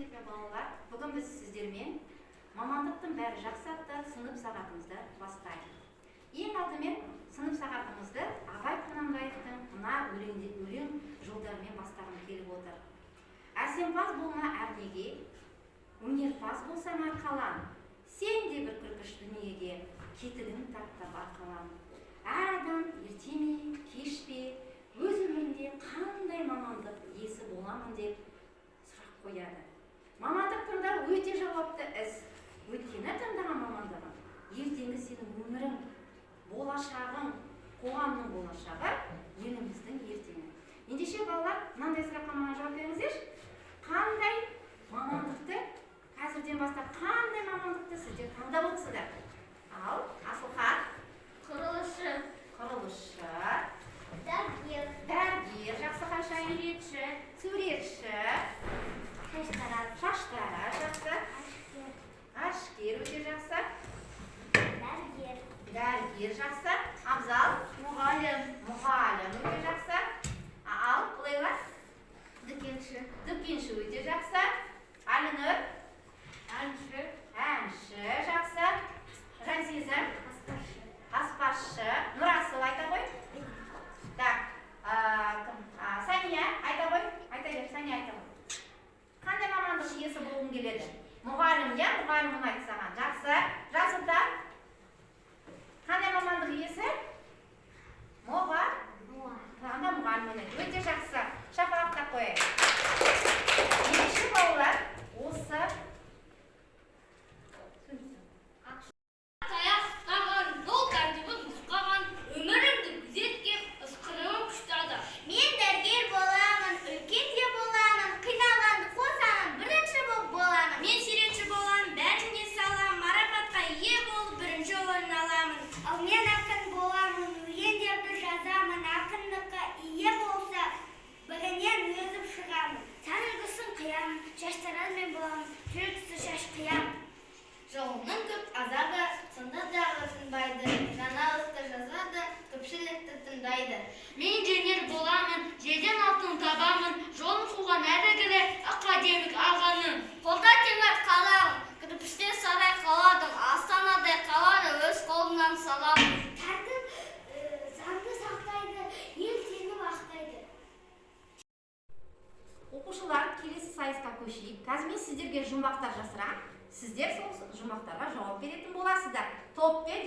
Кенепе балалар, бүгін біз сіздермен мамандықтың бәрі жақсы атты сынып сағатымызды бастаймыз. Ең алдымен сынып сағатымызды Абай Құнанбаевтың мына өлең жолдарымен бастағым келіп отыр. Әсемпаз болма әрнеге, өнерпаз болсаң арқалан, сен де бір күлкіш дүниеге, кетігін тартып арқалан. Әр адам ерте ме, кеш пе, өз өмірінде қандай мамандық иесі боламын деп сұрақ қояды. Мамандық таңдау өте жауапты іс. Өйткені таңдаған мамандығың ертеңгі сенің өмірің, болашағың, қоғамның болашағы, еліміздің ертеңі. Ендеше балалар, мынандай сұраққа маған жауап беріңіздерші. Қандай мамандықты, қазірден бастап қандай мамандықты сіздер таңдап отырсыздар? Ал, Асылхан? Құрылысшы. Құрылысшы. Дәрігер. Дәрігер, жақсы қашай. Суретші. Шаштараз, жақсы. Ашкер, өте жақсы. Дәрігер, жақсы. Абзал? Мұғалім. Мұғалім, өте жақсы. Ал, Лейла? Дүкенші. Дүкенші, өте жақсы. Әлінur? Әнші. Әнші, жақсы. Жансезім? Аспазшы. Нұрасыл айта ғой. Так, Сәния айта ғой. Айта бер, Сәния айта ғой. Қандай мамандық иесі болғың келеді? Мұғалім, я? Мұғалім ұнайды саған. Жақсы. Жасылтан? Қандай мамандық иесі? Қандай мұғалім ұнайды? Өте жақсы. Шапалақтап қояйық. Ендеше балалар, осы Мен дәрігер боламын, үлкен де боламын, қиналғанды қосамын, бірінші болып боламын. Мен суретші боламын, бәріне саламын, марапатқа ие болып бірінші орын аламын. Ал мен ақын боламын, өлеңдерді жазамын, ақындыққа ие болса, бірінен өзіп шығамын. Сан үлгісін қиямын, шаштаразбен боламын, жүрексіз шаш қиямын. Жолының көп азабы, сонда дағы тынбайды, жаңалықты жазады, көпшілікті тыңдайды. Мен инженер боламын, жерден алтын табамын, жолын қуған әрігірі академик ағаның. Қолда темір қалағым, кірпіштен сарай қаладым, астанадай қалады өз қолынан саламын. Тәртіп заңды сақтайды, ел сені бақтайды. оқушылар, келесі сайысқа көшейік. Қазір мен сіздерге жұмбақтар жасырамын. Сіздер сол жұмбақтарға жауап беретін боласыздар. Топпен